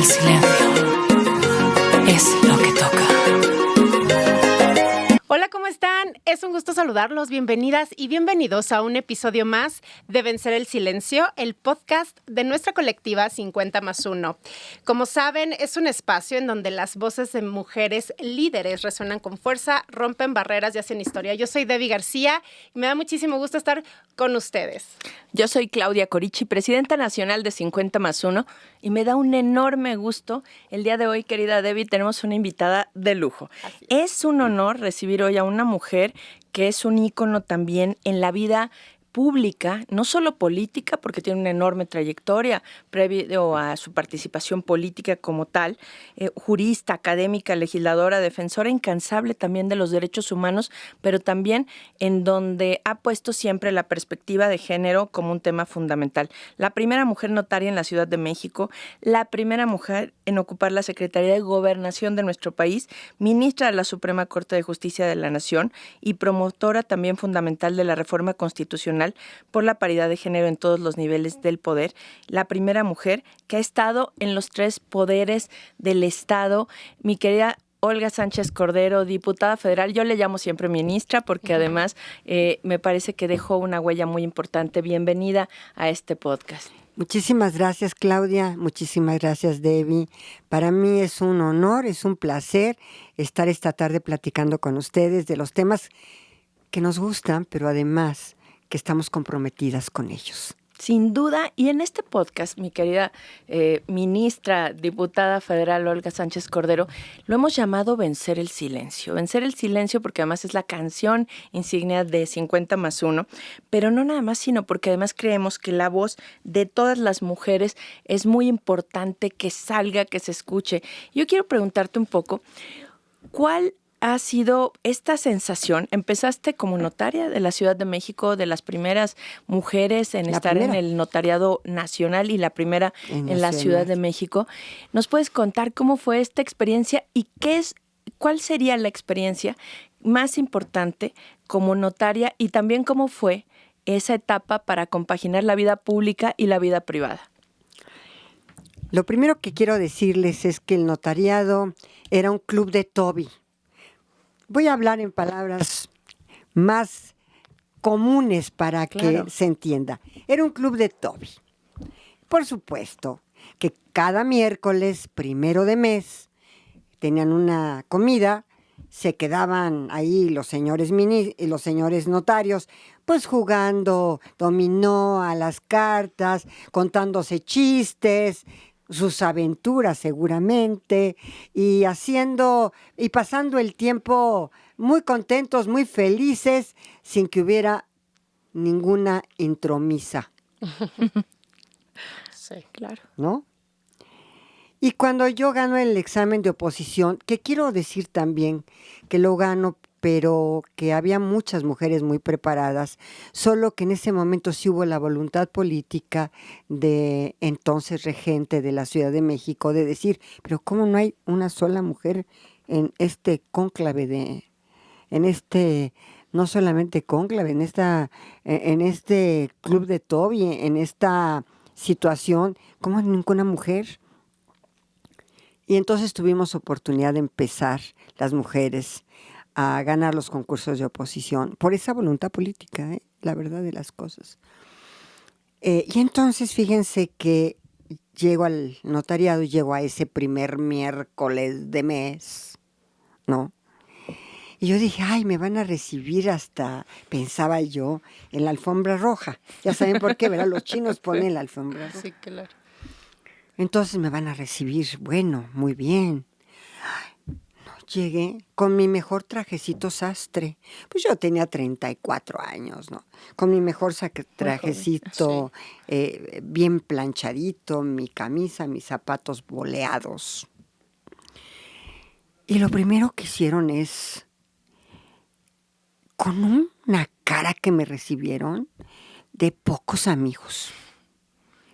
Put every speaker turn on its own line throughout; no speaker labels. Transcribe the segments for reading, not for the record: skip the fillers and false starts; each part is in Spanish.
El silencio es lo que toca.
Hola, ¿cómo están? Es un gusto saludarlos. Bienvenidas y bienvenidos a un episodio más de Vencer el Silencio, el podcast de nuestra colectiva 50+1. Como saben, es un espacio en donde las voces de mujeres líderes resuenan con fuerza, rompen barreras y hacen historia. Yo soy Debbie García y me da muchísimo gusto estar con ustedes.
Yo soy Claudia Corichi, presidenta nacional de 50+1, y me da un enorme gusto. El día de hoy, querida Debbie, tenemos una invitada de lujo. Es un honor recibir hoy a una mujer que es un ícono también en la vida pública, no solo política, porque tiene una enorme trayectoria previo a su participación política como tal, jurista, académica, legisladora, defensora incansable también de los derechos humanos, pero también en donde ha puesto siempre la perspectiva de género como un tema fundamental. La primera mujer notaria en la Ciudad de México, la primera mujer en ocupar la Secretaría de Gobernación de nuestro país, ministra de la Suprema Corte de Justicia de la Nación y promotora también fundamental de la reforma constitucional por la paridad de género en todos los niveles del poder, la primera mujer que ha estado en los 3 poderes del Estado, mi querida Olga Sánchez Cordero, diputada federal. Yo le llamo siempre ministra porque además me parece que dejó una huella muy importante. Bienvenida a este podcast.
Muchísimas gracias, Claudia. Muchísimas gracias, Debbie. Para mí es un honor, es un placer estar esta tarde platicando con ustedes de los temas que nos gustan, pero además que estamos comprometidas con ellos.
Sin duda, y en este podcast, mi querida ministra, diputada federal Olga Sánchez Cordero, lo hemos llamado Vencer el Silencio. Vencer el Silencio porque además es la canción insignia de 50+1, pero no nada más, sino porque además creemos que la voz de todas las mujeres es muy importante que salga, que se escuche. Yo quiero preguntarte un poco, ¿cuál ha sido esta sensación? Empezaste como notaria de la Ciudad de México, de las primeras mujeres en estar en el notariado nacional y la primera en la Ciudad de México. ¿Nos puedes contar cómo fue esta experiencia y cuál sería la experiencia más importante como notaria y también cómo fue esa etapa para compaginar la vida pública y la vida privada?
Lo primero que quiero decirles es que el notariado era un club de Toby. Voy a hablar en palabras más comunes para que se entienda. Era un club de Toby. Por supuesto que cada miércoles, 1 de mes, tenían una comida, se quedaban ahí los señores notarios, pues jugando dominó, a las cartas, contándose chistes, sus aventuras seguramente, y pasando el tiempo muy contentos, muy felices, sin que hubiera ninguna intromisa.
Sí, claro.
¿No? Y cuando yo gano el examen de oposición, que quiero decir también que lo gano, pero que había muchas mujeres muy preparadas, solo que en ese momento sí hubo la voluntad política de entonces regente de la Ciudad de México de decir, pero ¿cómo no hay una sola mujer en este cónclave no solamente cónclave, en este club de Toby, en esta situación, ¿cómo ninguna mujer? Y entonces tuvimos oportunidad de empezar las mujeres a ganar los concursos de oposición por esa voluntad política, la verdad de las cosas. Y entonces fíjense que llego al notariado, llego a ese primer miércoles de mes, ¿no? Y yo dije, ay, me van a recibir hasta, pensaba yo, en la alfombra roja. Ya saben por qué, ¿verdad? Los chinos ponen la alfombra roja.
Sí, claro.
Entonces me van a recibir, bueno, muy bien. Llegué con mi mejor trajecito sastre. Pues yo tenía 34 años, ¿no? Con mi mejor trajecito bien planchadito, mi camisa, mis zapatos boleados. Y lo primero que hicieron es, con una cara que me recibieron, de pocos amigos.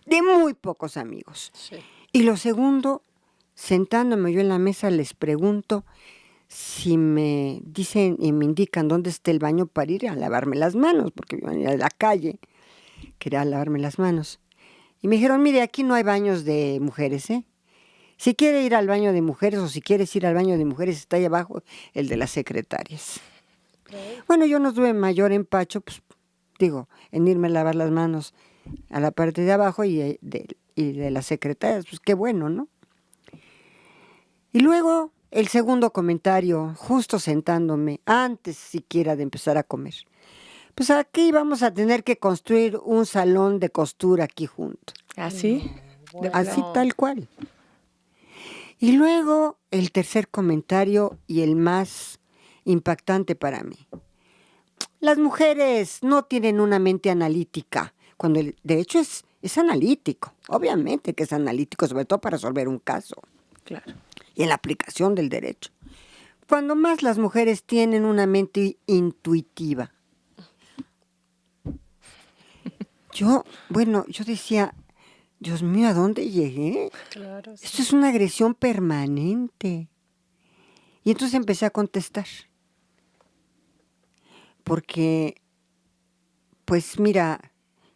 De muy pocos amigos.
Sí.
Y lo segundo, sentándome yo en la mesa, les pregunto si me dicen y me indican dónde está el baño para ir a lavarme las manos, porque yo venía de la calle, quería lavarme las manos. Y me dijeron, mire, aquí no hay baños de mujeres, Si quiere ir al baño de mujeres o si quieres ir al baño de mujeres, está ahí abajo el de las secretarias. Bueno, yo no tuve mayor empacho, pues digo, en irme a lavar las manos a la parte de abajo y de las secretarias, pues qué bueno, ¿no? Y luego el segundo comentario, justo sentándome, antes siquiera de empezar a comer. Pues aquí vamos a tener que construir un salón de costura aquí junto.
¿Así?
Así tal cual. Y luego el tercer comentario y el más impactante para mí. Las mujeres no tienen una mente analítica, cuando de hecho es analítico. Obviamente que es analítico, sobre todo para resolver un caso.
Claro.
Y en la aplicación del derecho. Cuando más las mujeres tienen una mente intuitiva. Yo decía, Dios mío, ¿a dónde llegué?
Claro, sí.
Esto es una agresión permanente. Y entonces empecé a contestar. Porque, pues mira,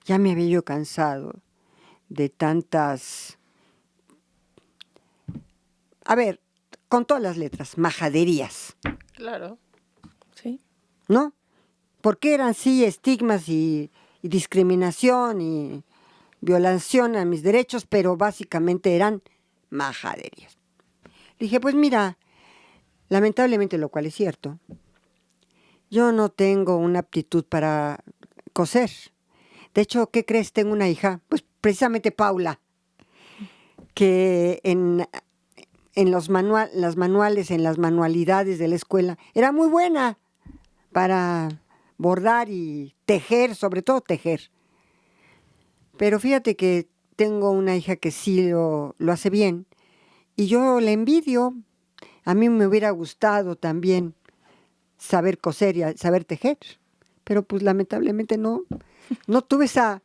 ya me había yo cansado de tantas... A ver, con todas las letras, majaderías,
Claro.
Sí.
¿no? Porque eran sí estigmas y discriminación y violación a mis derechos, pero básicamente eran majaderías. Le dije, pues mira, lamentablemente, lo cual es cierto, yo no tengo una aptitud para coser. De hecho, ¿qué crees? Tengo una hija, pues precisamente Paula, que en las manualidades de la escuela era muy buena para bordar y tejer, sobre todo tejer. Pero fíjate que tengo una hija que sí lo hace bien y yo le envidio. A mí me hubiera gustado también saber coser y saber tejer, pero pues lamentablemente no tuve esa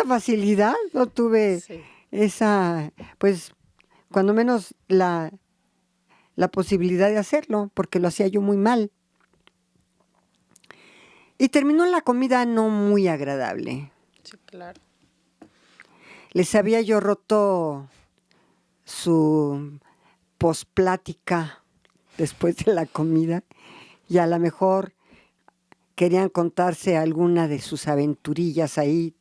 facilidad, no tuve esa, pues cuando menos la posibilidad de hacerlo, porque lo hacía yo muy mal. Y terminó la comida no muy agradable.
Sí, claro.
Les había yo roto su posplática después de la comida y a lo mejor querían contarse alguna de sus aventurillas ahí,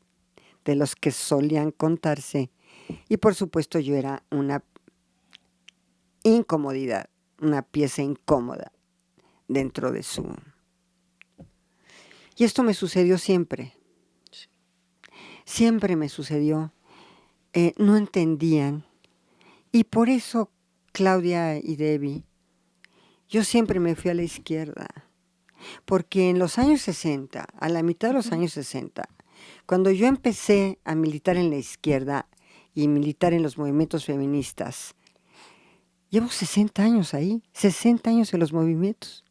de los que solían contarse. Y por supuesto yo era una incomodidad, una pieza incómoda dentro de su... Y esto me sucedió siempre. Siempre me sucedió. No entendían. Y por eso, Claudia y Debbie, yo siempre me fui a la izquierda. Porque en los años 60, a la mitad de los años 60, cuando yo empecé a militar en la izquierda y militar en los movimientos feministas, llevo 60 años ahí, 60 años en los movimientos.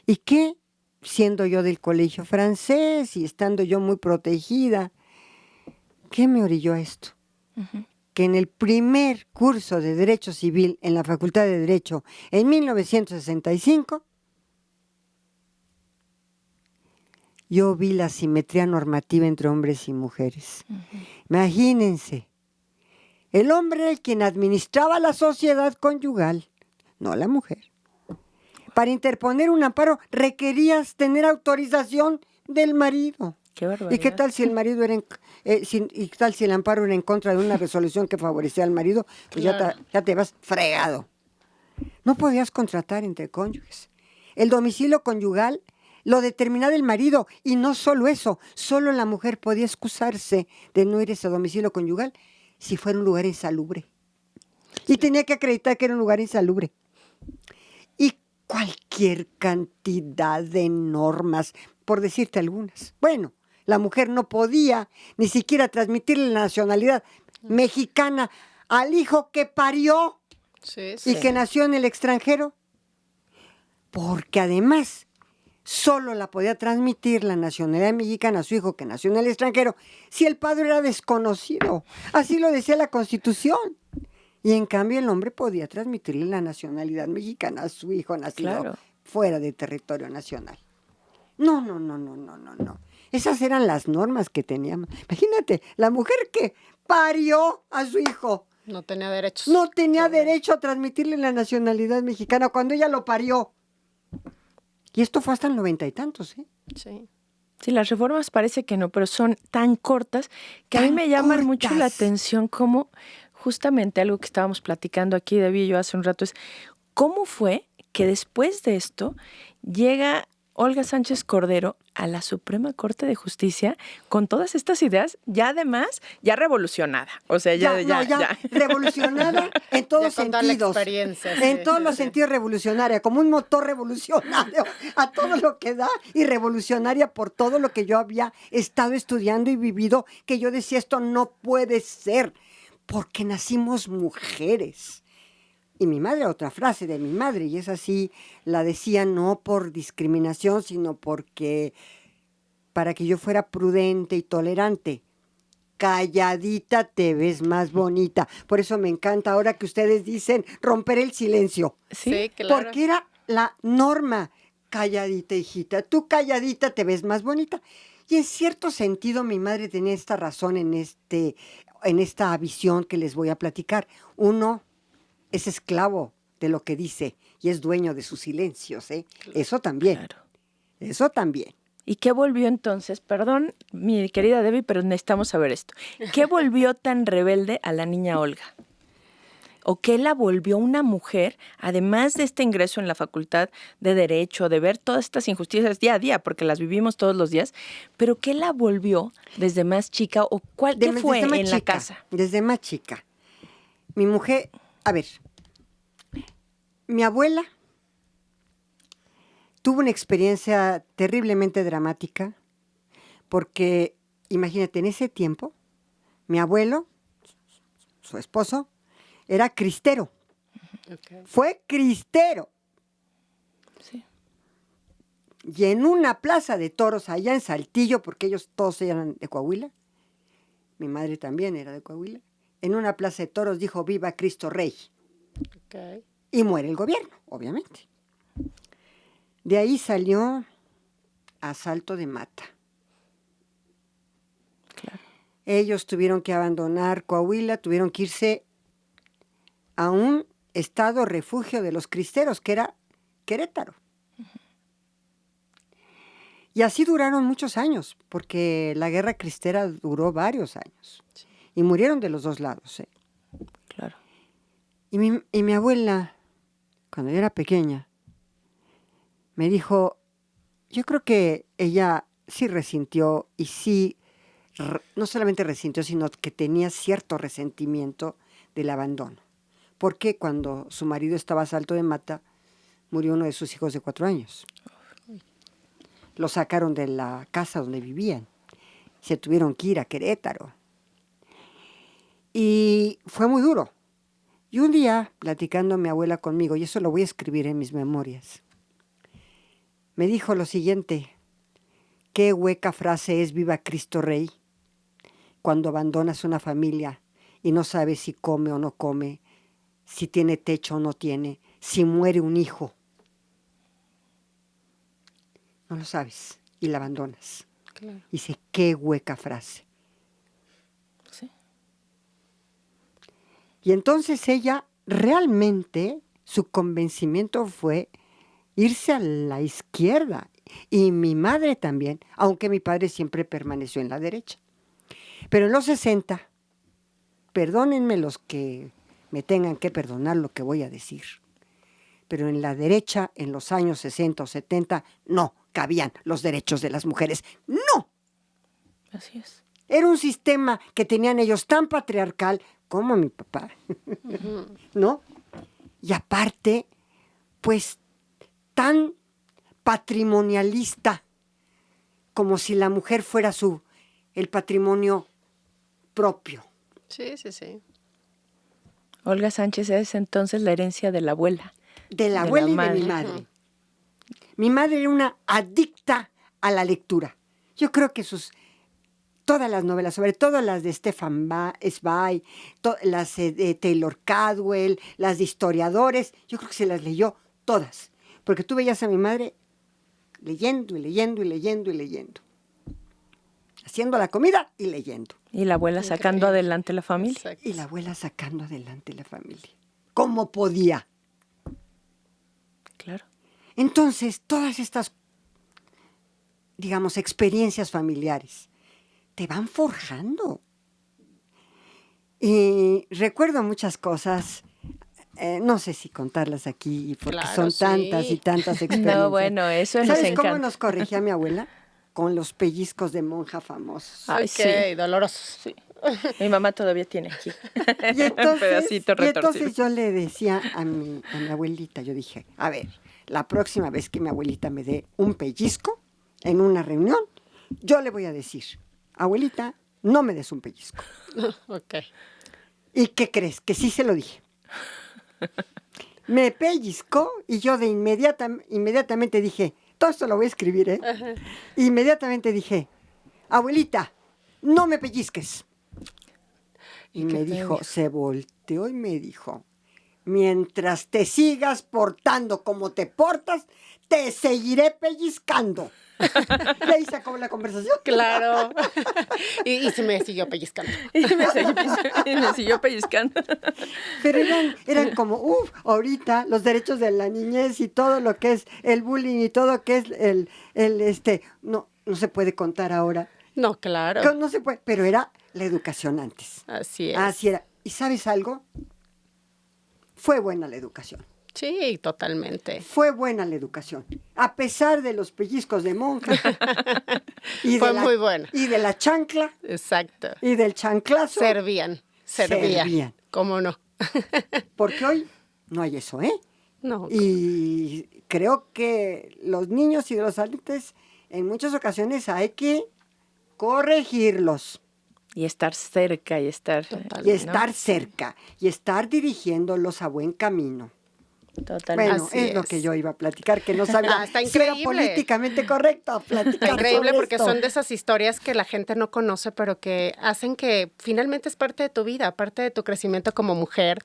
¿Y qué? Siendo yo del colegio francés y estando yo muy protegida, ¿qué me orilló a esto? Uh-huh. Que en el primer curso de Derecho Civil en la Facultad de Derecho en 1965, yo vi la simetría normativa entre hombres y mujeres. Uh-huh. Imagínense, el hombre era el quien administraba la sociedad conyugal, no la mujer. Para interponer un amparo requerías tener autorización del marido.
Qué barbaridad.
¿Y qué tal si el marido era y qué tal si el amparo era en contra de una resolución que favorecía al marido? Pues claro, ya te vas fregado. No podías contratar entre cónyuges. El domicilio conyugal lo determinaba el marido y no solo eso, solo la mujer podía excusarse de no ir a ese domicilio conyugal si fuera un lugar insalubre. Y tenía que acreditar que era un lugar insalubre. Y cualquier cantidad de normas, por decirte algunas. Bueno, la mujer no podía ni siquiera transmitirle la nacionalidad mexicana al hijo que parió y que nació en el extranjero, porque además solo la podía transmitir la nacionalidad mexicana a su hijo que nació en el extranjero si el padre era desconocido. Así lo decía la Constitución. Y en cambio el hombre podía transmitirle la nacionalidad mexicana a su hijo nacido fuera de territorio nacional. No. Esas eran las normas que teníamos. Imagínate, la mujer que parió a su hijo
No tenía derechos.
No tenía derecho a transmitirle la nacionalidad mexicana cuando ella lo parió. Y esto fue hasta el 90 y tantos, ¿eh?
Sí.
Sí, las reformas parece que no, pero son tan cortas que a mí
Tan
me llaman mucho la
cortas.
atención como justamente algo que estábamos platicando aquí, Debbie y yo hace un rato, es cómo fue que después de esto llega Olga Sánchez Cordero a la Suprema Corte de Justicia con todas estas ideas, ya además, ya revolucionada. O sea, ya.
Revolucionada en todos
Ya con toda la
sentidos.
experiencia, sí,
En todos
sí,
los
sí.
sentidos revolucionaria, como un motor revolucionario, a todo lo que da, y revolucionaria por todo lo que yo había estado estudiando y vivido, que yo decía, esto no puede ser, porque nacimos mujeres. Y mi madre, otra frase de mi madre, y es así, la decía no por discriminación, sino porque para que yo fuera prudente y tolerante. Calladita te ves más bonita. Por eso me encanta ahora que ustedes dicen romper el silencio.
Sí,
claro.
Porque era la norma. Calladita, hijita, tú calladita te ves más bonita. Y en cierto sentido mi madre tenía esta razón en esta visión que les voy a platicar. Uno es esclavo de lo que dice y es dueño de sus silencios, ¿eh? Eso también.
Claro.
Eso también.
¿Y qué volvió entonces? Perdón, mi querida Debbie, pero necesitamos saber esto. ¿Qué volvió tan rebelde a la niña Olga? ¿O qué la volvió una mujer, además de este ingreso en la Facultad de Derecho, de ver todas estas injusticias día a día, porque las vivimos todos los días, pero qué la volvió desde más chica o qué fue
Desde más
en la
chica,
casa?
Desde más chica. Mi mujer, a ver, mi abuela tuvo una experiencia terriblemente dramática porque, imagínate, en ese tiempo, mi abuelo, su esposo, era cristero.
Ok.
Fue cristero.
Sí.
Y en una plaza de toros allá en Saltillo, porque ellos todos eran de Coahuila, mi madre también era de Coahuila, en una plaza de toros dijo, viva Cristo Rey.
Ok.
Y muere el gobierno, obviamente. De ahí salió a Salto de Mata.
Claro.
Ellos tuvieron que abandonar Coahuila, tuvieron que irse a un estado refugio de los cristeros, que era Querétaro. Y así duraron muchos años, porque la guerra cristera duró varios años. Y murieron de los dos lados, ¿eh?
Claro.
Y mi abuela, cuando yo era pequeña, me dijo, yo creo que ella sí resintió y sí, no solamente resintió, sino que tenía cierto resentimiento del abandono. Porque cuando su marido estaba a Salto de Mata, murió uno de sus hijos de 4 años. Lo sacaron de la casa donde vivían. Se tuvieron que ir a Querétaro. Y fue muy duro. Y un día, platicando mi abuela conmigo, y eso lo voy a escribir en mis memorias, me dijo lo siguiente, qué hueca frase es viva Cristo Rey, cuando abandonas una familia y no sabes si come o no come, si tiene techo o no tiene, si muere un hijo. No lo sabes y la abandonas.
Claro.
Dice, qué hueca frase.
Sí.
Y entonces ella realmente, su convencimiento fue irse a la izquierda. Y mi madre también, aunque mi padre siempre permaneció en la derecha. Pero en los 60, perdónenme los que me tengan que perdonar lo que voy a decir, pero en la derecha, en los años 60 o 70, no cabían los derechos de las mujeres. ¡No!
Así es.
Era un sistema que tenían ellos tan patriarcal como mi papá, ¿no? Y aparte, pues, tan patrimonialista, como si la mujer fuera el patrimonio propio.
Sí, sí, sí.
Olga Sánchez es entonces la herencia de la abuela.
De la
De
abuela
la
y de
madre.
mi madre. Mi madre era una adicta a la lectura. Yo creo que todas las novelas, sobre todo las de Stefan Zweig, las de Taylor Cadwell, las de historiadores, yo creo que se las leyó todas. Porque tú veías a mi madre leyendo y leyendo y leyendo y leyendo. haciendo la comida y leyendo.
Y la abuela sacando
Increíble.
adelante la familia.
Exacto.
Y la abuela sacando adelante la familia. Como podía.
Claro.
Entonces, todas estas, digamos, experiencias familiares te van forjando. Y recuerdo muchas cosas, no sé si contarlas aquí, porque
Claro,
son
sí.
tantas y tantas experiencias.
No, bueno, eso nos
¿Sabes cómo
encanta.
nos corregía mi abuela? Con los pellizcos de monja famosos.
Ay,
Ok,
sí.
dolorosos. Sí.
Mi mamá todavía tiene aquí
Y
un pedacito retorcido.
entonces yo le decía a mi abuelita, yo dije, a ver, la próxima vez que mi abuelita me dé un pellizco en una reunión, yo le voy a decir, abuelita, no me des un pellizco.
Ok.
¿Y qué crees? Que sí se lo dije. Me pellizcó y yo de inmediatamente dije, todo esto lo voy a escribir, ¿eh? Inmediatamente dije, abuelita, no me pellizques. Y
qué
me
te
dijo,
dijo?
se volteó y me dijo, mientras te sigas portando como te portas, te seguiré pellizcando. Y ahí se acabó la conversación.
Claro. Y se me siguió pellizcando.
Y me siguió pellizcando.
Pero eran como, ahorita los derechos de la niñez y todo lo que es el bullying y todo lo que es no se puede contar ahora.
No, claro.
No se puede, pero era la educación antes.
Así es.
Así era. ¿Y sabes algo? Fue buena la educación.
Sí, totalmente.
Fue buena la educación. A pesar de los pellizcos de monja.
Fue muy buena.
Y de la chancla.
Exacto.
Y del chanclazo.
Servían. ¿Cómo no?
Porque hoy no hay eso, ¿eh?
No.
Y creo que los niños y los adultos en muchas ocasiones hay que corregirlos.
Y estar cerca y estar...
Total.
Y estar cerca. Y estar dirigiéndolos a buen camino.
Totalmente.
Bueno,
Así
es lo
es.
que yo iba a platicar, que no sabía
Está
si era
increíble.
políticamente correcto platicar
Está increíble
sobre
porque
esto.
son de esas historias que la gente no conoce, pero que hacen que finalmente es parte de tu vida, parte de tu crecimiento como mujer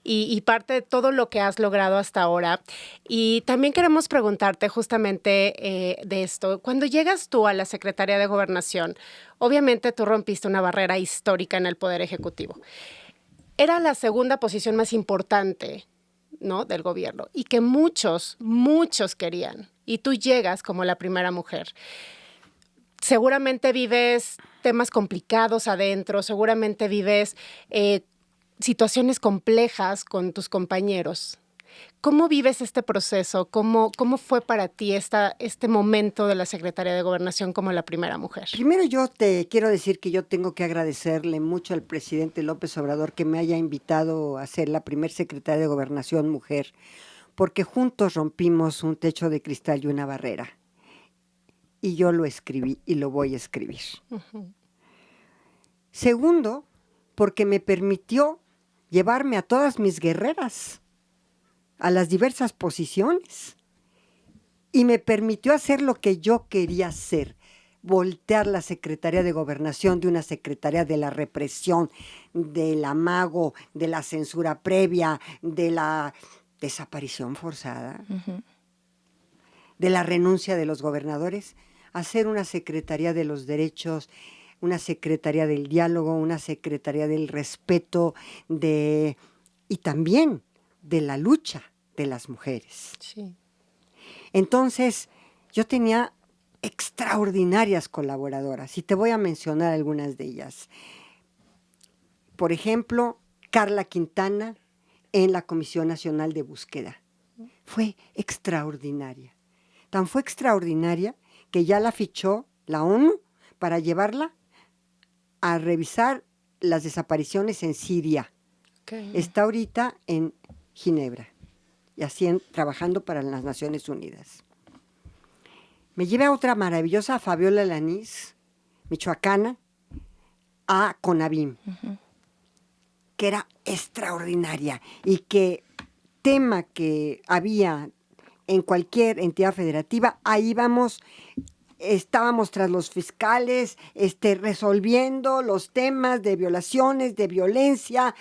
y parte de todo lo que has logrado hasta ahora. Y también queremos preguntarte justamente de esto. Cuando llegas tú a la Secretaría de Gobernación, obviamente tú rompiste una barrera histórica en el Poder Ejecutivo. Era la segunda posición más importante, ¿no?, del gobierno, y que muchos querían. Y tú llegas como la primera mujer. Seguramente vives temas complicados adentro, seguramente vives situaciones complejas con tus compañeros. ¿Cómo vives este proceso? ¿Cómo fue para ti este momento de la Secretaría de Gobernación como la primera mujer?
Primero yo te quiero decir que yo tengo que agradecerle mucho al presidente López Obrador que me haya invitado a ser la primer secretaria de Gobernación mujer, porque juntos rompimos un techo de cristal y una barrera. Y yo lo escribí y lo voy a escribir. Segundo, porque me permitió llevarme a todas mis guerreras a las diversas posiciones y me permitió hacer lo que yo quería hacer, voltear la Secretaría de Gobernación de una Secretaría de la represión, del amago, de la censura previa, de la desaparición forzada, de la renuncia de los gobernadores, a ser una Secretaría de los derechos, una Secretaría del diálogo, una Secretaría del respeto, y también de la lucha de las mujeres.
Sí.
Entonces, yo tenía extraordinarias colaboradoras y te voy a mencionar algunas de ellas. Por ejemplo, Carla Quintana en la Comisión Nacional de Búsqueda. Fue extraordinaria. Tan fue extraordinaria que ya la fichó la ONU para llevarla a revisar las desapariciones en Siria.
Okay.
Está ahorita en Ginebra y así trabajando para las Naciones Unidas. Me llevé a otra maravillosa, Fabiola Lanís, michoacana, a CONAVIM, que era extraordinaria y que tema que había en cualquier entidad federativa, ahí vamos, estábamos tras los fiscales, resolviendo los temas de violaciones, de violencia,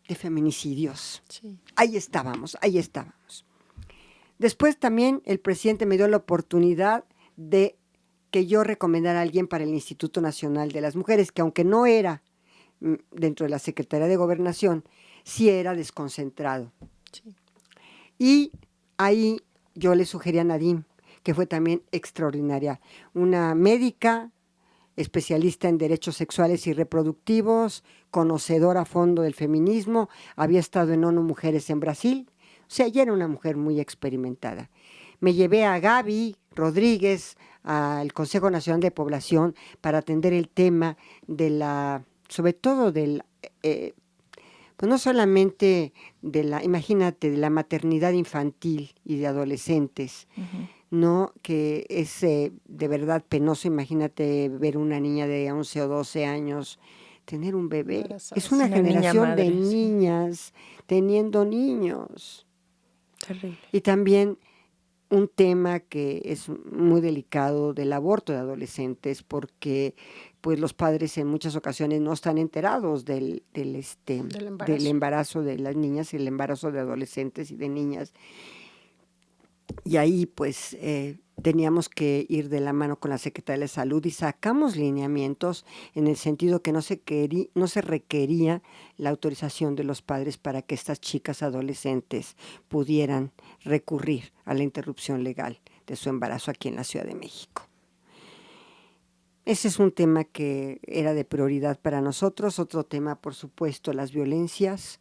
de feminicidios.
Sí.
Ahí estábamos, ahí estábamos. Después también el presidente me dio la oportunidad de que yo recomendara a alguien para el Instituto Nacional de las Mujeres, que aunque no era dentro de la Secretaría de Gobernación, sí era desconcentrado.
Sí.
Y ahí yo le sugerí a Nadim, que fue también extraordinaria, una médica, especialista en derechos sexuales y reproductivos, conocedora a fondo del feminismo, había estado en ONU Mujeres en Brasil, o sea, ella era una mujer muy experimentada. Me llevé a Gaby Rodríguez al Consejo Nacional de Población para atender el tema sobre todo del, pues no solamente imagínate, de la maternidad infantil y de adolescentes, ¿no? Que es de verdad penoso. Imagínate ver una niña de 11 o 12 años tener un bebé. Es una generación
madre,
de niñas teniendo niños.
Terrible.
Y también un tema que es muy delicado del aborto de adolescentes, porque pues los padres en muchas ocasiones no están enterados del embarazo de las niñas y el embarazo de adolescentes y de niñas. Y ahí pues teníamos que ir de la mano con la Secretaría de Salud y sacamos lineamientos en el sentido que no se requería la autorización de los padres para que estas chicas adolescentes pudieran recurrir a la interrupción legal de su embarazo aquí en la Ciudad de México. Ese es un tema que era de prioridad para nosotros. Otro tema, por supuesto, las violencias.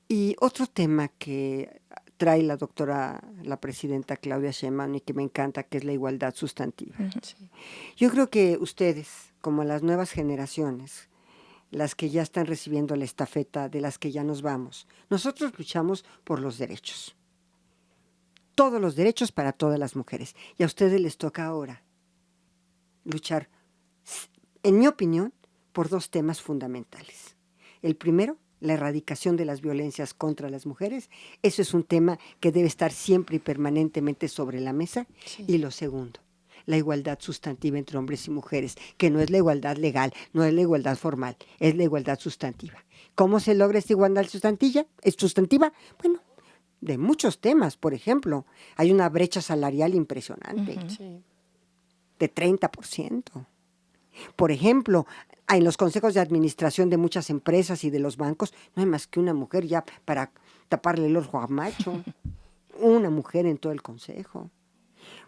Y otro tema que trae la presidenta Claudia Sheinbaum y que me encanta, que es la igualdad sustantiva.
Sí.
Yo creo que ustedes, como las nuevas generaciones, las que ya están recibiendo la estafeta, de las que ya nos vamos, nosotros luchamos por los derechos. Todos los derechos para todas las mujeres. Y a ustedes les toca ahora luchar, en mi opinión, por dos temas fundamentales. El primero, la erradicación de las violencias contra las mujeres. Eso es un tema que debe estar siempre y permanentemente sobre la mesa. Sí. Y lo segundo, la igualdad sustantiva entre hombres y mujeres, que no es la igualdad legal, no es la igualdad formal, es la igualdad sustantiva. ¿Cómo se logra esta igualdad sustantiva? Bueno, de muchos temas. Por ejemplo, hay una brecha salarial impresionante,
Sí.
de 30%. Por ejemplo, en los consejos de administración de muchas empresas y de los bancos, no hay más que una mujer ya para taparle el ojo a macho. Una mujer en todo el consejo.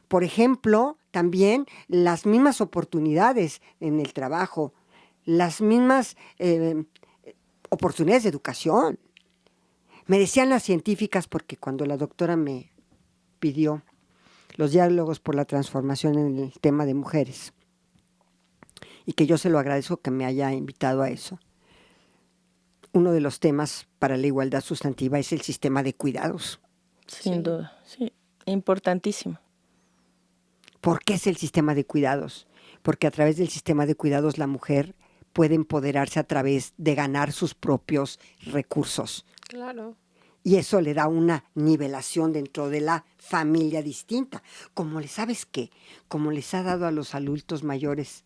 Por ejemplo, también las mismas oportunidades en el trabajo, las mismas oportunidades de educación. Me decían las científicas, porque cuando la doctora me pidió los diálogos por la transformación en el tema de mujeres, y que yo se lo agradezco que me haya invitado a eso. Uno de los temas para la igualdad sustantiva es el sistema de cuidados.
Sin duda, sí, importantísimo.
¿Por qué es el sistema de cuidados? Porque a través del sistema de cuidados la mujer puede empoderarse a través de ganar sus propios recursos.
Claro.
Y eso le da una nivelación dentro de la familia distinta. ¿Sabes qué? Como les ha dado a los adultos mayores.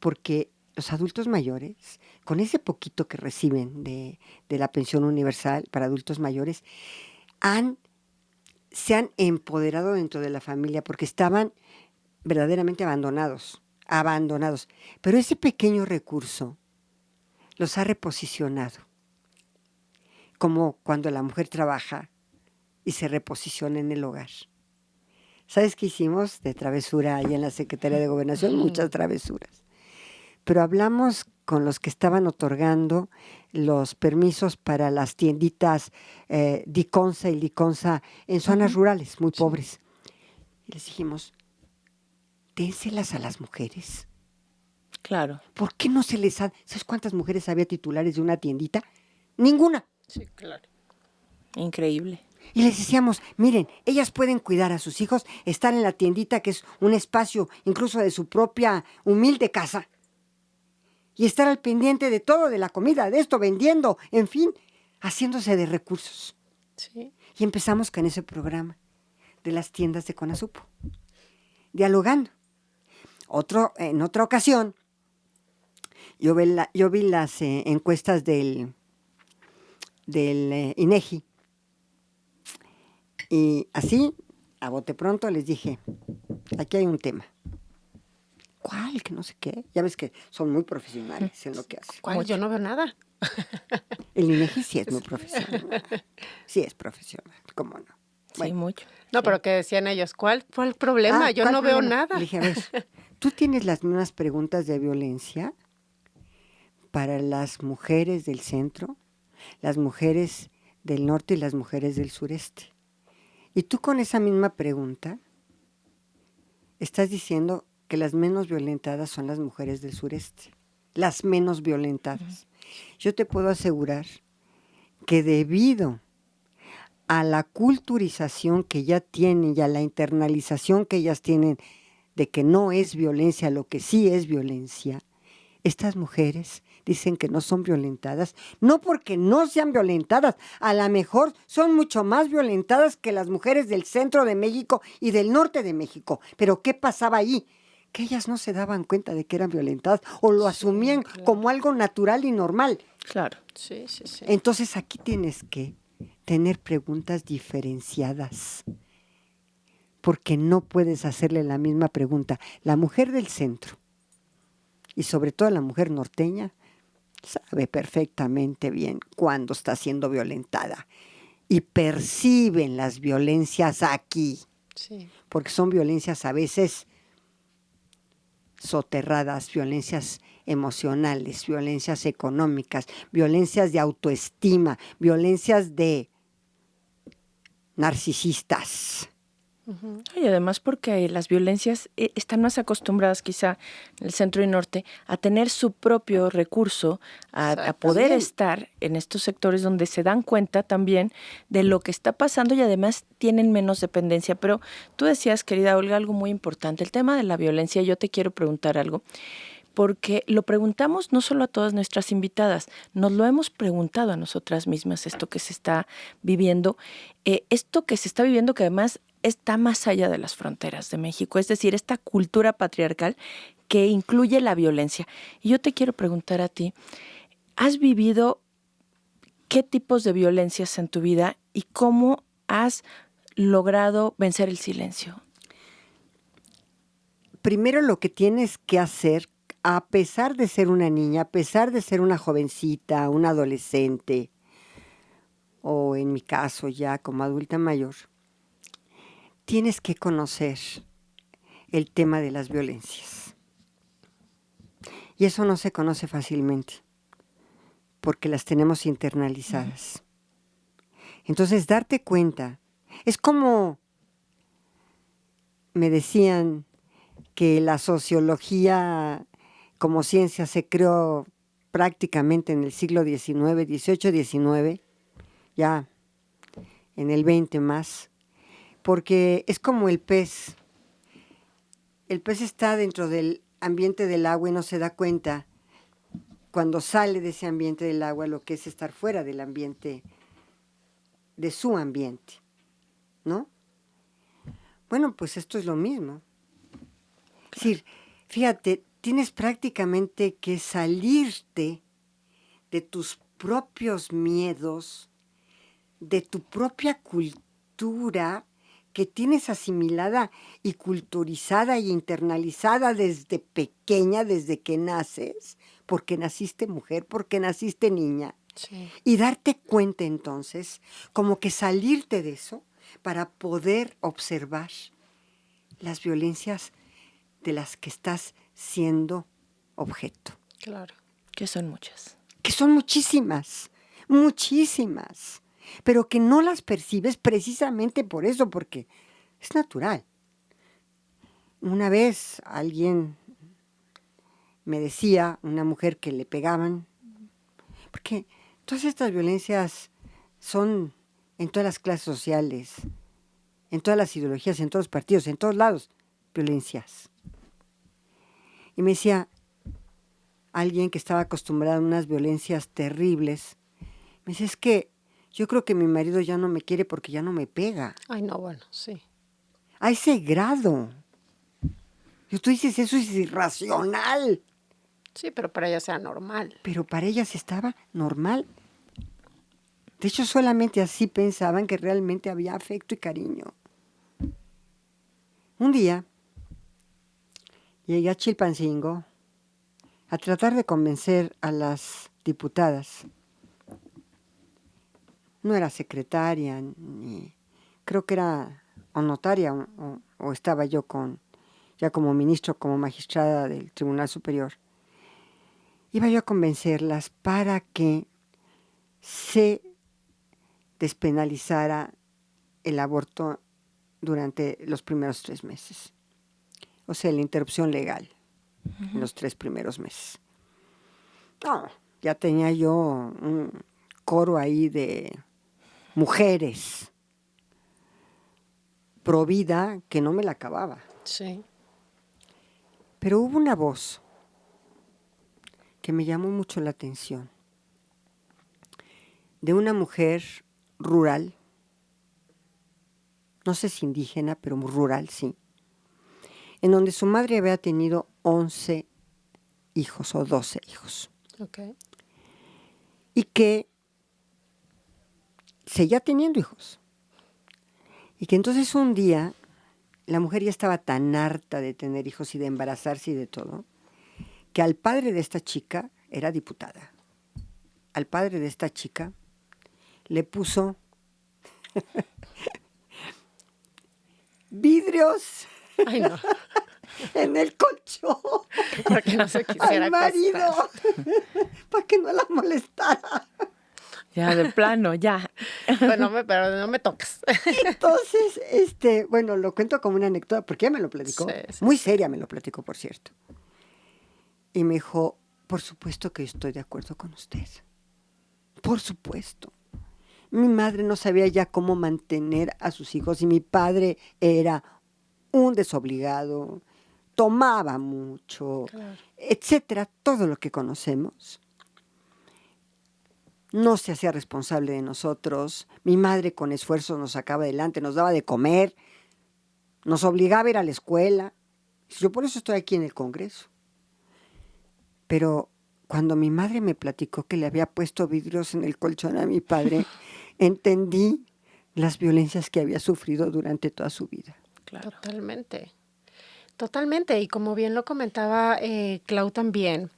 Porque los adultos mayores, con ese poquito que reciben de la pensión universal para adultos mayores, se han empoderado dentro de la familia porque estaban verdaderamente abandonados. Pero ese pequeño recurso los ha reposicionado. Como cuando la mujer trabaja y se reposiciona en el hogar. ¿Sabes qué hicimos de travesura ahí en la Secretaría de Gobernación? Muchas travesuras. Pero hablamos con los que estaban otorgando los permisos para las tienditas Diconsa y Liconsa en zonas rurales, muy pobres. Y les dijimos, dénselas a las mujeres.
Claro.
¿Por qué no se les ha...? ¿Sabes cuántas mujeres había titulares de una tiendita? Ninguna.
Sí, claro.
Increíble.
Y les decíamos, miren, ellas pueden cuidar a sus hijos, estar en la tiendita, que es un espacio incluso de su propia humilde casa, y estar al pendiente de todo, de la comida, de esto, vendiendo, en fin, haciéndose de recursos.
Sí.
Y empezamos con ese programa de las tiendas de Conasupo, dialogando. En otra ocasión, yo vi las encuestas del INEGI, y así, a bote pronto, les dije, aquí hay un tema. ¿cuál? Que no sé qué. Ya ves que son muy profesionales en lo que hacen.
¿Cuál? Yo no veo nada.
El INEGI sí es muy profesional. Sí es profesional, ¿cómo no?
Sí, mucho.
No,
Sí.
pero que decían ellos, ¿cuál fue el problema? Yo
¿cuál
no veo
problema?
nada.
Le dije, a ver, ¿tú tienes las mismas preguntas de violencia para las mujeres del centro, las mujeres del norte y las mujeres del sureste? Y tú con esa misma pregunta estás diciendo que las menos violentadas son las mujeres del sureste, las menos violentadas. Yo te puedo asegurar que debido a la culturización que ya tienen y a la internalización que ellas tienen de que no es violencia, lo que sí es violencia, estas mujeres dicen que no son violentadas, no porque no sean violentadas, a lo mejor son mucho más violentadas que las mujeres del centro de México y del norte de México. Pero ¿qué pasaba ahí? Que ellas no se daban cuenta de que eran violentadas o lo asumían como algo natural y normal.
Claro.
Sí, sí, sí.
Entonces aquí tienes que tener preguntas diferenciadas, porque no puedes hacerle la misma pregunta. La mujer del centro, y sobre todo la mujer norteña, sabe perfectamente bien cuándo está siendo violentada y perciben las violencias aquí,
Sí.
porque son violencias a veces soterradas, violencias emocionales, violencias económicas, violencias de autoestima, violencias de narcisistas.
Y además porque las violencias están más acostumbradas quizá en el centro y norte a tener su propio recurso, a poder
También.
estar en estos sectores donde se dan cuenta también de lo que está pasando y además tienen menos dependencia. Pero tú decías, querida Olga, algo muy importante, el tema de la violencia. Yo te quiero preguntar algo, porque lo preguntamos no solo a todas nuestras invitadas, nos lo hemos preguntado a nosotras mismas, esto que se está viviendo, esto que se está viviendo que además está más allá de las fronteras de México, es decir, esta cultura patriarcal que incluye la violencia. Y yo te quiero preguntar a ti, ¿has vivido qué tipos de violencias en tu vida y cómo has logrado vencer el silencio?
Primero lo que tienes que hacer, a pesar de ser una niña, a pesar de ser una jovencita, una adolescente, o en mi caso ya como adulta mayor, tienes que conocer el tema de las violencias. Y eso no se conoce fácilmente, porque las tenemos internalizadas. Entonces, darte cuenta, es como me decían que la sociología como ciencia se creó prácticamente en el siglo XIX, XVIII, XIX, ya en el XX más, porque es como el pez. El pez está dentro del ambiente del agua y no se da cuenta cuando sale de ese ambiente del agua lo que es estar fuera del ambiente, de su ambiente, ¿no? Bueno, pues esto es lo mismo. Es decir, fíjate, tienes prácticamente que salirte de tus propios miedos, de tu propia cultura que tienes asimilada y culturizada y internalizada desde pequeña, desde que naces, porque naciste mujer, porque naciste niña.
Sí.
Y darte cuenta entonces, como que salirte de eso para poder observar las violencias de las que estás siendo objeto.
Claro.
Que son muchas.
Que son muchísimas, muchísimas, pero que no las percibes precisamente por eso, porque es natural. Una vez alguien me decía, una mujer que le pegaban, porque todas estas violencias son en todas las clases sociales, en todas las ideologías, en todos los partidos, en todos lados, violencias. Y me decía alguien que estaba acostumbrado a unas violencias terribles, me dice, es que yo creo que mi marido ya no me quiere porque ya no me pega.
Ay, no, bueno, sí.
A ese grado. Y tú dices, eso es irracional.
Sí, pero para ella sea normal.
Pero para ellas estaba normal. De hecho, solamente así pensaban que realmente había afecto y cariño. Un día Llegué a Chilpancingo a tratar de convencer a las diputadas. No era secretaria, ni creo que era o notaria, o estaba yo ya como ministro, como magistrada del Tribunal Superior. Iba yo a convencerlas para que se despenalizara el aborto durante los primeros 3 meses. O sea, la interrupción legal en los 3 primeros meses. No, ya tenía yo un coro ahí de mujeres pro vida que no me la acababa.
Sí.
Pero hubo una voz que me llamó mucho la atención, de una mujer rural, no sé si indígena, pero rural, sí, en donde su madre había tenido 11 hijos o 12 hijos.
Okay.
Y que seguía teniendo hijos. Y que entonces un día la mujer ya estaba tan harta de tener hijos y de embarazarse y de todo, que al padre de esta chica, era diputada, al padre de esta chica le puso vidrios
Ay, no.
en el colchón
Porque no se quisiera
al marido
acostar.
para que no la molestara.
Ya, de plano, ya.
Pero no me toques.
Entonces, bueno, lo cuento como una anécdota, porque ella me lo platicó,
Sí.
muy seria me lo platicó, por cierto. Y me dijo, por supuesto que estoy de acuerdo con usted. Por supuesto. Mi madre no sabía ya cómo mantener a sus hijos y mi padre era un desobligado, tomaba mucho,
Claro.
etcétera, todo lo que conocemos. No se hacía responsable de nosotros. Mi madre con esfuerzo nos sacaba adelante, nos daba de comer, nos obligaba a ir a la escuela. Yo por eso estoy aquí en el Congreso. Pero cuando mi madre me platicó que le había puesto vidrios en el colchón a mi padre, entendí las violencias que había sufrido durante toda su vida.
Claro.
Totalmente. Y como bien lo comentaba Clau también,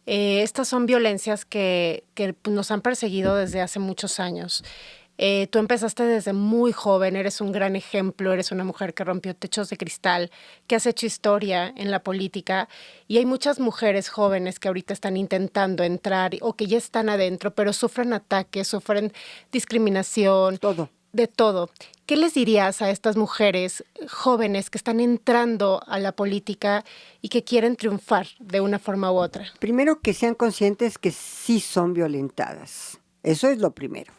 estas son violencias que pues, nos han perseguido desde hace muchos años. Tú empezaste desde muy joven, eres un gran ejemplo, eres una mujer que rompió techos de cristal, que has hecho historia en la política y hay muchas mujeres jóvenes que ahorita están intentando entrar o que ya están adentro, pero sufren ataques, sufren discriminación.
Todo.
De todo. ¿Qué les dirías a estas mujeres jóvenes que están entrando a la política y que quieren triunfar de una forma u otra?
Primero, que sean conscientes que sí son violentadas. Eso es lo primero.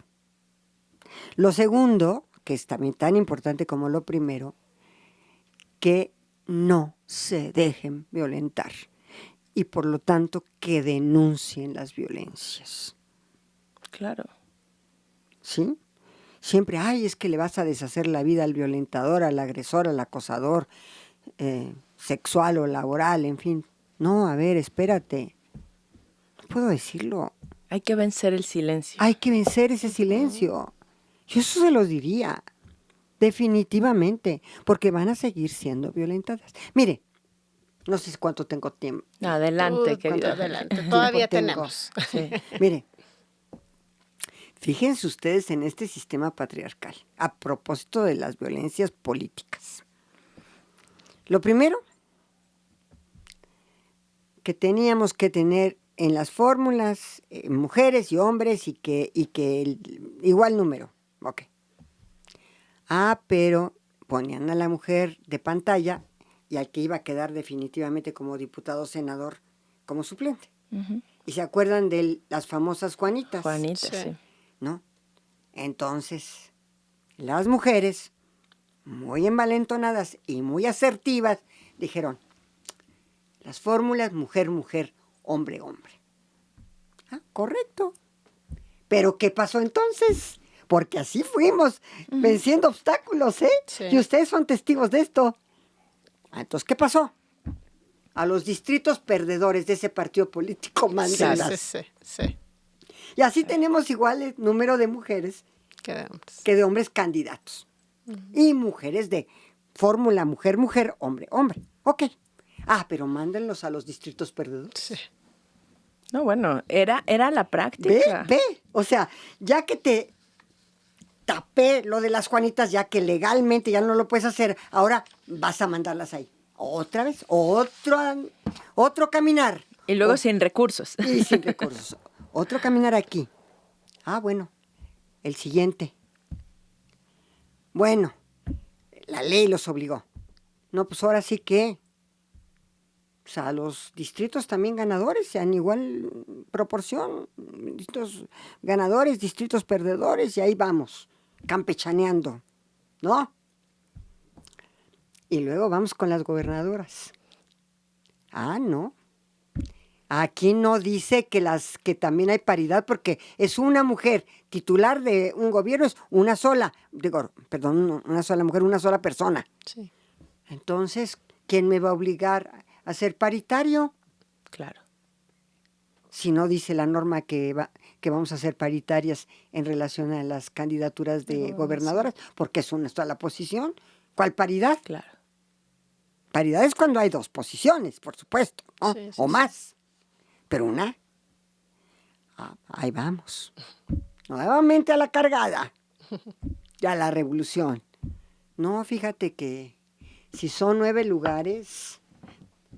Lo segundo, que es también tan importante como lo primero, que no se dejen violentar y por lo tanto que denuncien las violencias.
Claro.
¿Sí? Siempre, es que le vas a deshacer la vida al violentador, al agresor, al acosador, sexual o laboral, en fin. No, a ver, espérate. No puedo decirlo.
Hay que vencer el silencio.
Hay que vencer ese silencio. Yo eso se los diría, definitivamente, porque van a seguir siendo violentadas. Mire, no sé cuánto tengo tiempo.
Adelante, querida.
Adelante, todavía
Tiempo
tenemos.
Sí.
Mire, fíjense ustedes en este sistema patriarcal, a propósito de las violencias políticas. Lo primero que teníamos que tener en las fórmulas, mujeres y hombres, y que el igual número. Ok. Pero ponían a la mujer de pantalla y al que iba a quedar definitivamente como diputado o senador como suplente.
Uh-huh.
¿Y se acuerdan de las famosas Juanitas?
Juanita,
Sí.
sí.
¿No? Entonces, las mujeres, muy envalentonadas y muy asertivas, dijeron, las fórmulas mujer-mujer, hombre-hombre. Correcto. ¿Pero qué pasó entonces? Porque así fuimos, venciendo obstáculos, ¿eh?
Sí.
Y ustedes son testigos de esto. Entonces, ¿qué pasó? A los distritos perdedores de ese partido político mándenlas.
Sí.
Y así tenemos igual número de mujeres
Quedamos.
que de hombres candidatos. Y mujeres de fórmula mujer-mujer, hombre-hombre. Ok. pero mándenlos a los distritos perdedores.
Sí.
No, bueno, era la práctica.
Ve. O sea, ya que te tapé lo de las Juanitas, ya que legalmente ya no lo puedes hacer, ahora vas a mandarlas ahí. Otra vez, otro caminar.
Y luego sin recursos.
Y sin recursos. Otro caminar aquí. Bueno, el siguiente. Bueno, la ley los obligó. No, pues ahora sí que, o sea, los distritos también ganadores, sean igual proporción. Distritos ganadores, distritos perdedores, y ahí vamos, campechaneando, ¿no? Y luego vamos con las gobernadoras. No. Aquí no dice que también hay paridad, porque es una mujer titular de un gobierno, es una sola mujer, una sola persona.
Sí.
Entonces, ¿quién me va a obligar a ser paritario?
Claro.
Si no dice la norma que vamos a ser paritarias en relación a las candidaturas de gobernadoras, porque es una sola posición. ¿Cuál paridad?
Claro.
Paridad es cuando hay dos posiciones, por supuesto, ¿no?
Sí,
O más. Pero una, ahí vamos. Nuevamente a la cargada. Ya la revolución. No, fíjate que si son 9 lugares,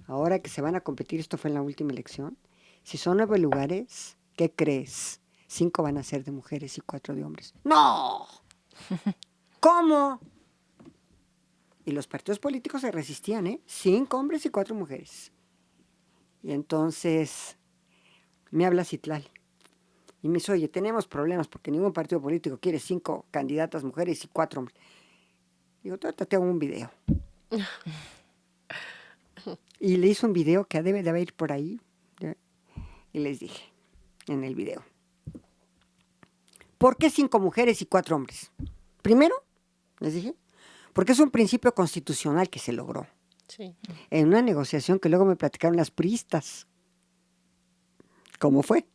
ahora que se van a competir, esto fue en la última elección, si son 9 lugares, ¿qué crees? 5 van a ser de mujeres y 4 de hombres. ¡No! ¿Cómo? Y los partidos políticos se resistían, 5 hombres y 4 mujeres. Y entonces me habla Citlali y me dice, oye, tenemos problemas porque ningún partido político quiere 5 candidatas mujeres y 4 hombres. Digo, te hago un video. Y le hice un video que debe de haber por ahí. Y les dije en el video, ¿por qué 5 mujeres y 4 hombres? Primero, les dije, porque es un principio constitucional que se logró.
Sí.
En una negociación que luego me platicaron las priistas. ¿Cómo fue?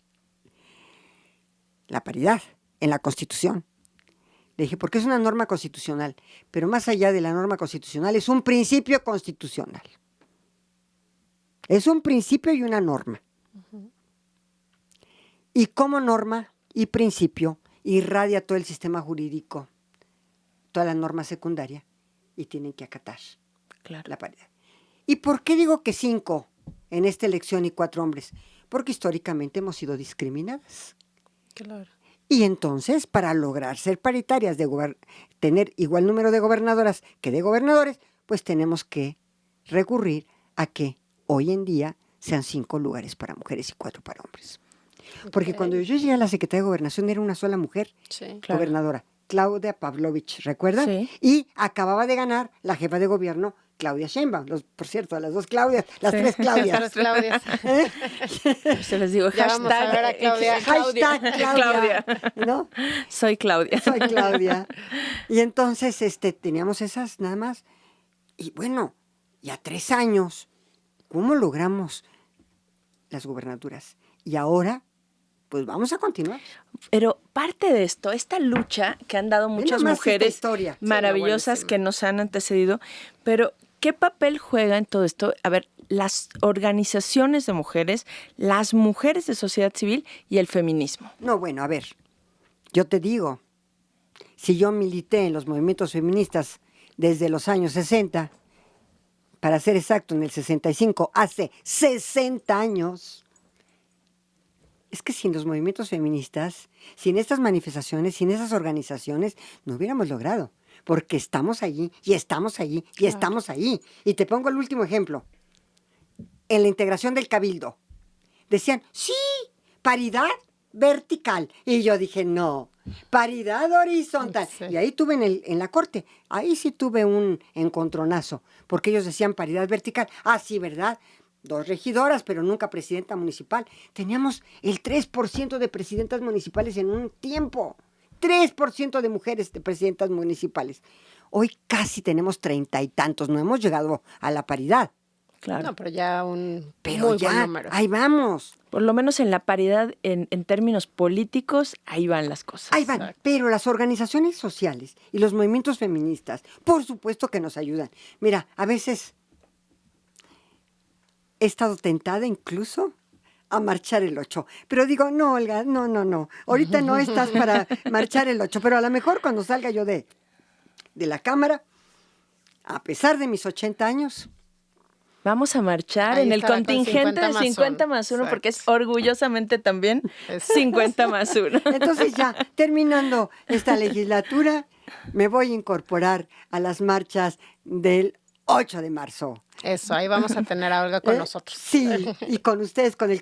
La paridad en la Constitución. Le dije, porque es una norma constitucional, pero más allá de la norma constitucional, es un principio constitucional. Es un principio y una norma. Uh-huh. Y como norma y principio, irradia todo el sistema jurídico, toda la norma secundaria, y tienen que acatar la paridad. ¿Y por qué digo que 5 en esta elección y 4 hombres? Porque históricamente hemos sido discriminadas.
Claro.
Y entonces, para lograr ser paritarias, tener igual número de gobernadoras que de gobernadores, pues tenemos que recurrir a que hoy en día sean 5 lugares para mujeres y 4 para hombres. Porque cuando yo llegué a la Secretaría de Gobernación era una sola mujer gobernadora, Claudia Pavlovich, ¿recuerdan?
Sí.
Y acababa de ganar la jefa de gobierno, Claudia Sheinbaum. Por cierto, las 2 Claudias, las 3 Claudias.
Las Claudias.
Se les digo,
ya vamos a ver a Claudia.
Hashtag Claudia. ¿No?
Soy Claudia.
Soy Claudia. Y entonces teníamos esas nada más. Y bueno, ya 3 años, ¿cómo logramos las gubernaturas? Y ahora, pues vamos a continuar.
Pero parte de esto, esta lucha que han dado muchas mujeres maravillosas que nos han antecedido, pero ¿qué papel juega en todo esto? A ver, las organizaciones de mujeres, las mujeres de sociedad civil y el feminismo.
No, bueno, a ver, yo te digo, si yo milité en los movimientos feministas desde los años 60, para ser exacto, en el 65, hace 60 años... Es que sin los movimientos feministas, sin estas manifestaciones, sin esas organizaciones, no hubiéramos logrado. Porque estamos allí, y estamos allí, y estamos allí. Y te pongo el último ejemplo. En la integración del cabildo. Decían, sí, paridad vertical. Y yo dije, no, paridad horizontal. Sí. Y ahí tuve en la corte, ahí sí tuve un encontronazo. Porque ellos decían paridad vertical. Ah, sí, ¿verdad? 2 regidoras, pero nunca presidenta municipal. Teníamos el 3% de presidentas municipales en un tiempo. 3% de mujeres de presidentas municipales. Hoy casi tenemos 30 y tantos. No hemos llegado a la paridad.
Claro. No, pero ya muy
buen número. Ahí vamos.
Por lo menos en la paridad, en términos políticos, ahí van las cosas.
Ahí van. Exacto. Pero las organizaciones sociales y los movimientos feministas, por supuesto que nos ayudan. Mira, a veces... he estado tentada incluso a marchar el 8. Pero digo, no, Olga, no. Ahorita no estás para marchar el 8, pero a lo mejor cuando salga yo de la Cámara, a pesar de mis 80 años...
Vamos a marchar
Ahí
en el
estará con
contingente de 50 más 1, porque es orgullosamente también 50 más 1.
Entonces ya, terminando esta legislatura, me voy a incorporar a las marchas del 8 de marzo.
Eso, ahí vamos a tener a Olga con nosotros.
Sí, y con ustedes, con el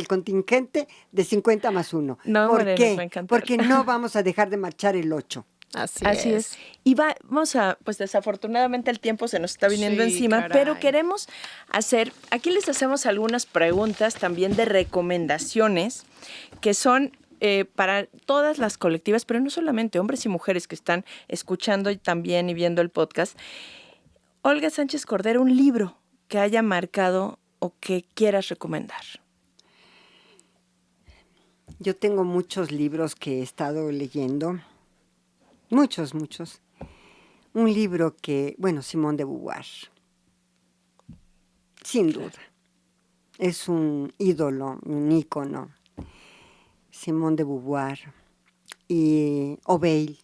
contingente de 50 más 1.
No,
¿Por
hombre,
qué?
nos va a encantar.
Porque no vamos a dejar de marchar el 8.
Así es.
Y vamos a, pues desafortunadamente el tiempo se nos está viniendo
Sí,
encima,
caray.
pero queremos aquí les hacemos algunas preguntas también de recomendaciones que son para todas las colectivas, pero no solamente hombres y mujeres que están escuchando y también y viendo el podcast. Olga Sánchez Cordero, un libro que haya marcado o que quieras recomendar.
Yo tengo muchos libros que he estado leyendo. Muchos. Un libro que, Simone de Beauvoir, sin duda, es un ídolo, un ícono. Simone de Beauvoir y Veil,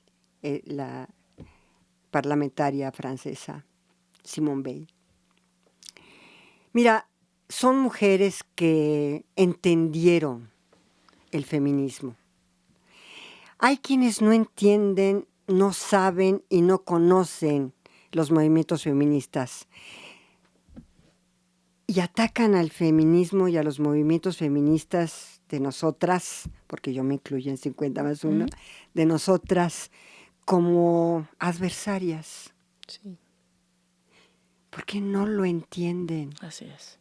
la parlamentaria francesa, Simone Veil. Mira, son mujeres que entendieron el feminismo. Hay quienes no entienden, no saben y no conocen los movimientos feministas y atacan al feminismo y a los movimientos feministas de nosotras, porque yo me incluyo en 50 más 1, de nosotras como adversarias.
Sí.
Porque no lo entienden.
Así es.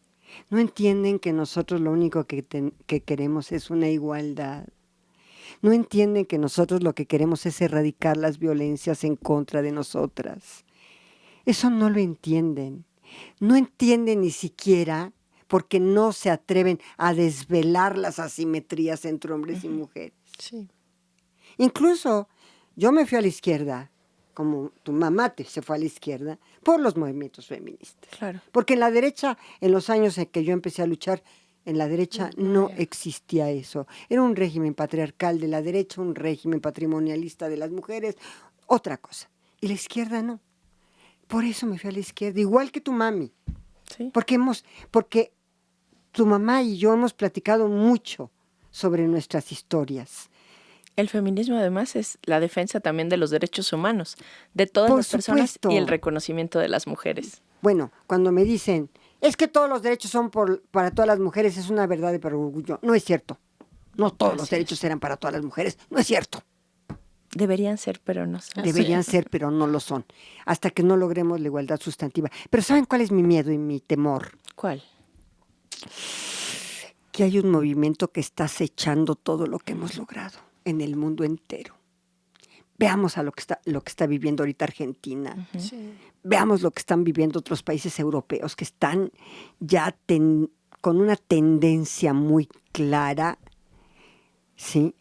No entienden que nosotros lo único que queremos es una igualdad. No entienden que nosotros lo que queremos es erradicar las violencias en contra de nosotras. Eso no lo entienden. No entienden ni siquiera porque no se atreven a desvelar las asimetrías entre hombres y mujeres.
Sí.
Incluso yo me fui a la izquierda, como tu mamá se fue a la izquierda, por los movimientos feministas.
Claro.
Porque en la derecha, en los años en que yo empecé a luchar, en la derecha no existía eso. Era un régimen patriarcal de la derecha, un régimen patrimonialista de las mujeres, otra cosa. Y la izquierda no. Por eso me fui a la izquierda, igual que tu mami.
Sí.
Porque tu mamá y yo hemos platicado mucho sobre nuestras historias.
El feminismo además es la defensa también de los derechos humanos, de todas
Por
las personas
supuesto.
y el reconocimiento de las mujeres.
Bueno, cuando me dicen, es que todos los derechos son para todas las mujeres, es una verdad de perogrullo. No es cierto. No todos los derechos eran para todas las mujeres. No es cierto.
Deberían ser, pero no son.
Deberían ser, pero no lo son. Hasta que no logremos la igualdad sustantiva. Pero ¿saben cuál es mi miedo y mi temor?
¿Cuál?
Que hay un movimiento que está acechando todo lo que hemos logrado en el mundo entero. Veamos a lo que está viviendo ahorita Argentina.
Sí.
Veamos lo que están viviendo otros países europeos que están ya con una tendencia muy clara, ¿sí?,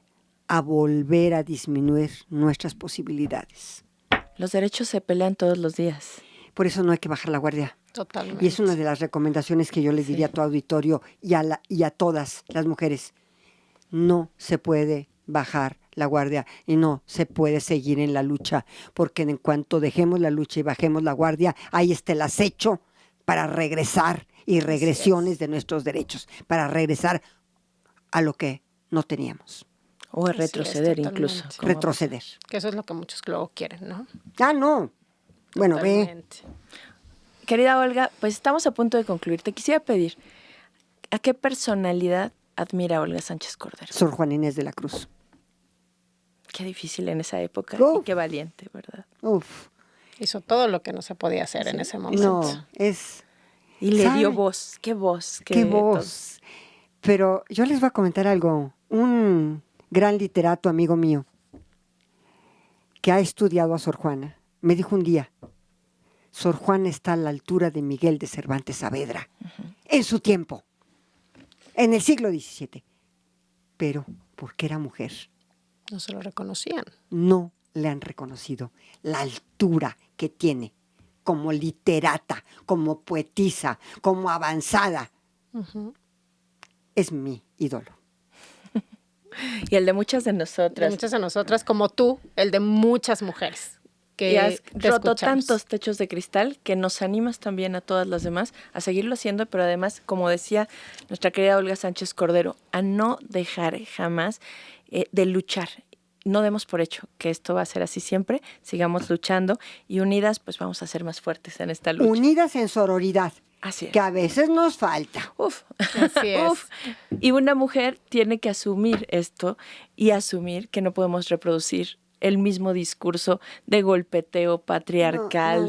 a volver a disminuir nuestras posibilidades.
Los derechos se pelean todos los días.
Por eso no hay que bajar la guardia.
Totalmente.
Y es una de las recomendaciones que yo les diría a tu auditorio y a todas las mujeres. No se puede bajar la guardia y no se puede seguir en la lucha, porque en cuanto dejemos la lucha y bajemos la guardia, ahí está el acecho para regresar y regresiones de nuestros derechos, para regresar a lo que no teníamos.
O a
Así
retroceder
es,
incluso.
totalmente.
como-
Retroceder.
Que eso es lo que muchos luego quieren, ¿no?
Ah, no. Bueno, ve.
Totalmente.
Querida Olga, pues estamos a punto de concluir. Te quisiera pedir, ¿a qué personalidad admira Olga Sánchez Cordero?
Sor Juana Inés de la Cruz.
Qué difícil en esa época
Uf.
y qué valiente, ¿verdad?
Uf.
Hizo todo lo que no se podía hacer en ese momento.
No, es...
Y le
¿Sabe?
dio voz. Qué voz.
¡Qué voz! Pero yo les voy a comentar algo. Un gran literato amigo mío que ha estudiado a Sor Juana me dijo un día, Sor Juana está a la altura de Miguel de Cervantes Saavedra en su tiempo, en el siglo XVII. Pero porque era mujer,
No se lo reconocían.
no le han reconocido la altura que tiene como literata, como poetisa, como avanzada. Es mi ídolo.
Y el de muchas de
De
nosotras.
muchas de nosotras, como tú, el de muchas mujeres. Que
Y has
te
roto
escuchamos.
tantos techos de cristal que nos animas también a todas las demás a seguirlo haciendo, pero además, como decía nuestra querida Olga Sánchez Cordero, a no dejar jamás de luchar. No demos por hecho que esto va a ser así siempre, sigamos luchando y unidas pues vamos a ser más fuertes en esta lucha.
Unidas en sororidad,
Así es.
que a veces nos falta.
Uf.
Así es.
Uf. Y una mujer tiene que asumir esto y asumir que no podemos reproducir el mismo discurso de golpeteo patriarcal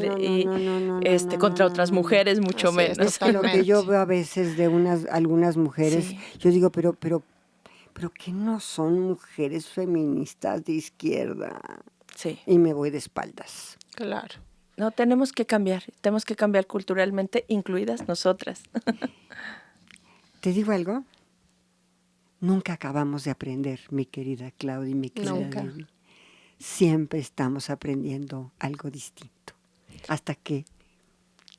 contra otras mujeres, mucho
Así es,
menos.
total.
Lo que yo veo a veces de algunas mujeres,
Sí.
yo digo, pero que no son mujeres feministas de izquierda.
Sí.
Y me voy de espaldas.
Claro.
No, tenemos que cambiar culturalmente, incluidas nosotras.
¿Te digo algo? Nunca acabamos de aprender, mi querida Claudia y mi querida
Nunca.
Debbie. Siempre estamos aprendiendo algo distinto, hasta que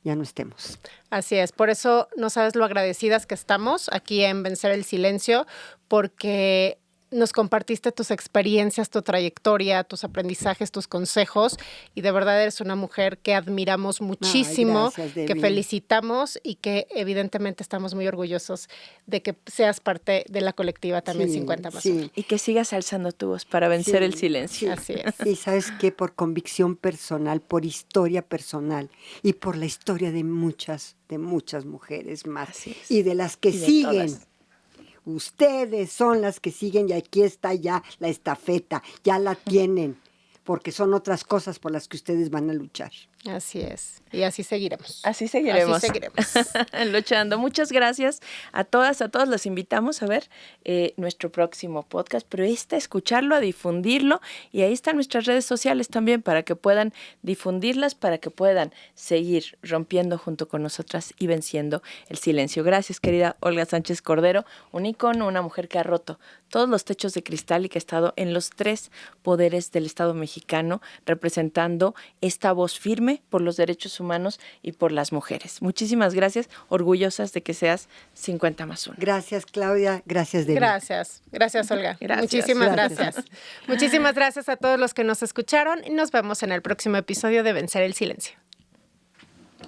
ya no estemos.
Así es, por eso no sabes lo agradecidas que estamos aquí en Vencer el Silencio, porque nos compartiste tus experiencias, tu trayectoria, tus aprendizajes, tus consejos, y de verdad eres una mujer que admiramos muchísimo,
gracias,
que
Debbie.
felicitamos y que evidentemente estamos muy orgullosos de que seas parte de la colectiva también
Sí,
50 más
sí.
1.
Y que sigas alzando tu voz para vencer
Sí,
el silencio.
sí.
Así es.
Y sabes que por convicción personal, por historia personal y por la historia de muchas mujeres más
Así es.
y de las que
Y de
siguen.
todas.
Ustedes son las que siguen y aquí está ya la estafeta, ya la tienen, porque son otras cosas por las que ustedes van a luchar.
Así es. Y así seguiremos.
Así seguiremos.
Así seguiremos.
Luchando. Muchas gracias a todas, a todos. Los invitamos a ver nuestro próximo podcast, pero escucharlo, a difundirlo. Y ahí están nuestras redes sociales también para que puedan difundirlas, para que puedan seguir rompiendo junto con nosotras y venciendo el silencio. Gracias, querida Olga Sánchez Cordero, un ícono, una mujer que ha roto todos los techos de cristal y que ha estado en los 3 poderes del Estado mexicano, representando esta voz firme por los derechos humanos y por las mujeres. Muchísimas gracias, orgullosas de que seas 50 más 1.
Gracias, Claudia. Gracias, Debbie.
Gracias, Olga.
Gracias.
Muchísimas
Gracias.
gracias. Muchísimas gracias a todos los que nos escucharon y nos vemos en el próximo episodio de Vencer el Silencio.